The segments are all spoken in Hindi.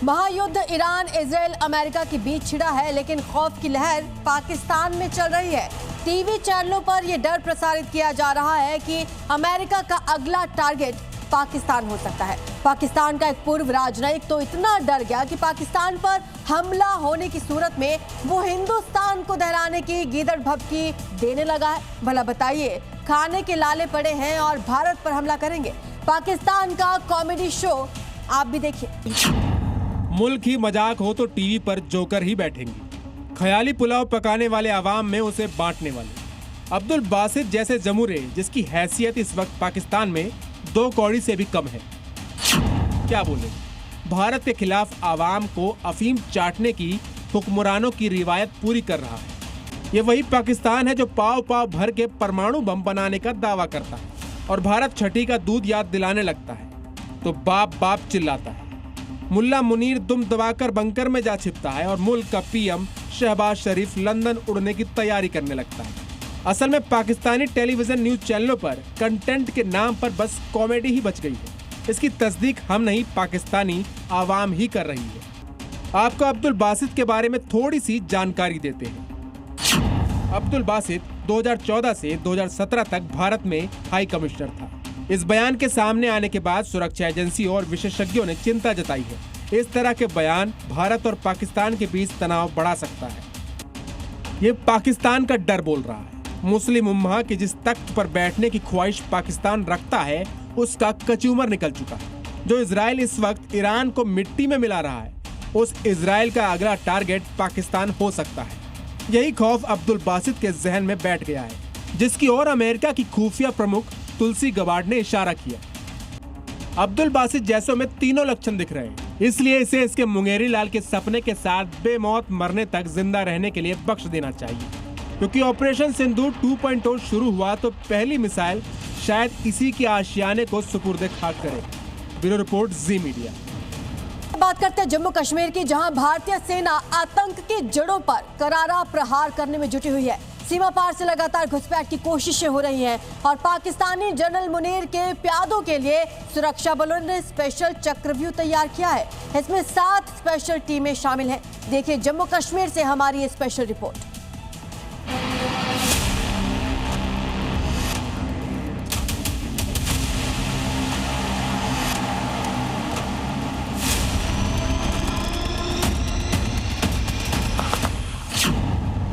महायुद्ध ईरान, इजराइल, अमेरिका के बीच छिड़ा है, लेकिन खौफ की लहर पाकिस्तान में चल रही है। टीवी चैनलों पर यह डर प्रसारित किया जा रहा है कि अमेरिका का अगला टारगेट पाकिस्तान हो सकता है। पाकिस्तान का एक पूर्व राजनयिक तो इतना डर गया कि पाकिस्तान पर हमला होने की सूरत में वो हिंदुस्तान को दहराने की गीदड़ भभकी देने लगा है। भला बताइए, खाने के लाले पड़े हैं और भारत पर हमला करेंगे। पाकिस्तान का कॉमेडी शो आप भी देखिए। मुल्क ही मजाक हो तो टीवी पर जोकर ही बैठेंगे। ख्याली पुलाव पकाने वाले अवाम में उसे बांटने वाले अब्दुल बासित जैसे जमूरे, जिसकी हैसियत इस वक्त पाकिस्तान में 2 कौड़ी से भी कम है। क्या बोले, भारत के खिलाफ आवाम को अफीम चाटने की हुक्मरानों की रिवायत पूरी कर रहा है। ये वही पाकिस्तान है जो पाव पाव भर के परमाणु बम बनाने का दावा करता है और भारत छठी का दूध याद दिलाने लगता है तो बाप बाप चिल्लाता है। मुल्ला मुनीर दुम दबाकर बंकर में जा छिपता है और मुल्क का पीएम शहबाज शरीफ लंदन उड़ने की तैयारी करने लगता है। असल में पाकिस्तानी टेलीविजन न्यूज चैनलों पर कंटेंट के नाम पर बस कॉमेडी ही बच गई है। इसकी तस्दीक हम नहीं, पाकिस्तानी आवाम ही कर रही है। आपको अब्दुल बासित के बारे में थोड़ी सी जानकारी देते हैं। अब्दुल बासित 2014 से 2017 तक भारत में हाई कमिश्नर था। इस बयान के सामने आने के बाद सुरक्षा एजेंसी और विशेषज्ञों ने चिंता जताई है। इस तरह के बयान भारत और पाकिस्तान के बीच तनाव बढ़ा सकता है। ये पाकिस्तान का डर बोल रहा है। मुस्लिम उम्मा की जिस तख्त पर बैठने की ख्वाहिश पाकिस्तान रखता है, उसका कचूमर निकल चुका है। जो इजराइल इस वक्त ईरान को मिट्टी में मिला रहा है, उस इजराइल का अगला टारगेट पाकिस्तान हो सकता है। यही खौफ अब्दुल बासित के जहन में बैठ गया है, जिसकी ओर अमेरिका की खुफिया प्रमुख तुलसी गबार्ड ने इशारा किया। अब्दुल बासित जैसों में तीनों लक्षण दिख रहे हैं, इसलिए इसे इसके मुंगेरी लाल के सपने के साथ बेमौत मरने तक जिंदा रहने के लिए बख्श देना चाहिए। क्योंकि ऑपरेशन सिंदूर 2.0 शुरू हुआ तो पहली मिसाइल शायद इसी के आशियाने को सुपुर्द खाक करे। ब्यूरो रिपोर्ट, जी मीडिया। बात करते हैं जम्मू कश्मीर की, जहां भारतीय सेना आतंक की जड़ों पर करारा प्रहार करने में जुटी हुई है। सीमा पार से लगातार घुसपैठ की कोशिशें हो रही हैं और पाकिस्तानी जनरल मुनीर के प्यादों के लिए सुरक्षा बलों ने स्पेशल चक्रव्यूह तैयार किया है। इसमें 7 स्पेशल टीमें शामिल हैं। देखिए जम्मू कश्मीर से हमारी ये स्पेशल रिपोर्ट।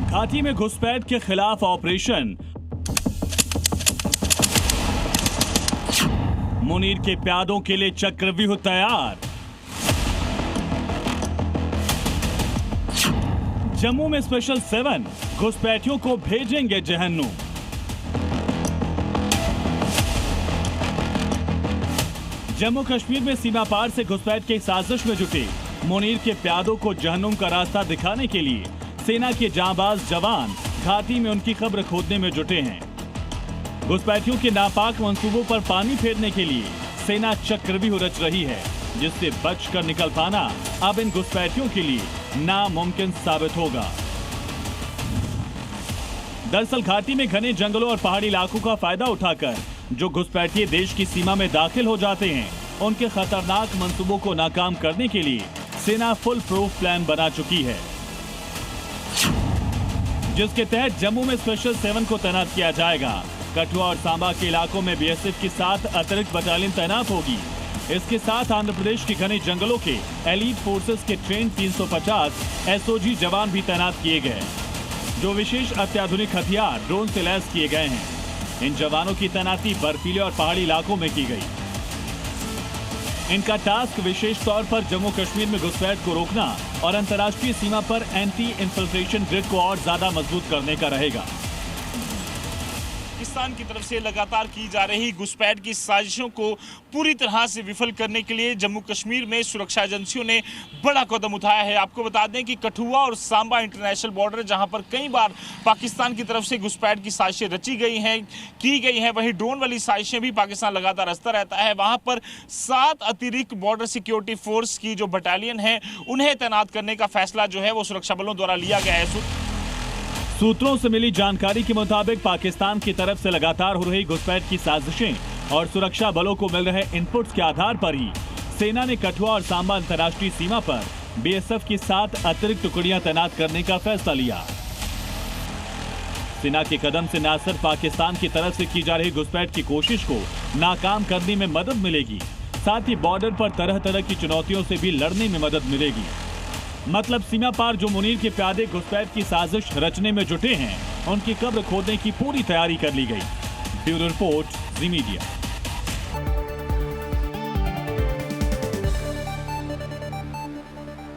घाटी में घुसपैठ के खिलाफ ऑपरेशन। मुनीर के प्यादों के लिए चक्रव्यूह तैयार। जम्मू में स्पेशल 7 घुसपैठियों को भेजेंगे जहन्नुम। जम्मू कश्मीर में सीमा पार से घुसपैठ की साजिश में जुटे मुनीर के प्यादों को जहन्नुम का रास्ता दिखाने के लिए सेना के जांबाज जवान घाटी में उनकी कब्र खोदने में जुटे हैं। घुसपैठियों के नापाक मंसूबों पर पानी फेरने के लिए सेना चक्रव्यूह रच रही है, जिससे बचकर निकल पाना अब इन घुसपैठियों के लिए नामुमकिन साबित होगा। दरअसल घाटी में घने जंगलों और पहाड़ी इलाकों का फायदा उठाकर जो घुसपैठिए देश की सीमा में दाखिल हो जाते हैं, उनके खतरनाक मंसूबों को नाकाम करने के लिए सेना फुल प्रूफ प्लान बना चुकी है, जिसके तहत जम्मू में स्पेशल 7 को तैनात किया जाएगा। कठुआ और सांबा के इलाकों में बीएसएफ की 7 अतिरिक्त बटालियन तैनात होगी। इसके साथ आंध्र प्रदेश के घने जंगलों के एलीट फोर्सेस के ट्रेन 350 एसओजी जवान भी तैनात किए गए, जो विशेष अत्याधुनिक हथियार ड्रोन से लैस किए गए हैं। इन जवानों की तैनाती बर्फीले और पहाड़ी इलाकों में की गई। इनका टास्क विशेष तौर पर जम्मू कश्मीर में घुसपैठ को रोकना और अंतर्राष्ट्रीय सीमा पर एंटी इन्फिल्ट्रेशन ग्रिड को और ज्यादा मजबूत करने का रहेगा। पाकिस्तान की तरफ से लगातार की जा रही घुसपैठ की साजिशों को पूरी तरह से विफल करने के लिए जम्मू कश्मीर में सुरक्षा एजेंसियों ने बड़ा कदम उठाया है। आपको बता दें कि कठुआ और सांबा इंटरनेशनल बॉर्डर, जहां पर कई बार पाकिस्तान की तरफ से घुसपैठ की साजिशें रची गई हैं, की गई हैं, वहीं ड्रोन वाली साजिशें भी पाकिस्तान लगातार रचता रहता है। वहां पर 7 अतिरिक्त बॉर्डर सिक्योरिटी फोर्स की जो बटालियन है, उन्हें तैनात करने का फैसला जो है वो सुरक्षा बलों द्वारा लिया गया है। सूत्रों से मिली जानकारी के मुताबिक पाकिस्तान की तरफ से लगातार हो रही घुसपैठ की साजिशें और सुरक्षा बलों को मिल रहे इनपुट्स के आधार पर ही सेना ने कठुआ और सांबा अंतर्राष्ट्रीय सीमा पर बीएसएफ की 7 अतिरिक्त टुकड़ियां तैनात करने का फैसला लिया। सेना के कदम से न सिर्फ पाकिस्तान की तरफ से की जा रही घुसपैठ की कोशिश को नाकाम करने में मदद मिलेगी, साथ ही बॉर्डर पर तरह तरह की चुनौतियों से भी लड़ने में मदद मिलेगी। मतलब सीमा पार जो मुनीर के प्यादे घुसपैठ की साजिश रचने में जुटे हैं, उनकी कब्र खोदने की पूरी तैयारी कर ली गई। ब्यूरो रिपोर्ट, जी मीडिया।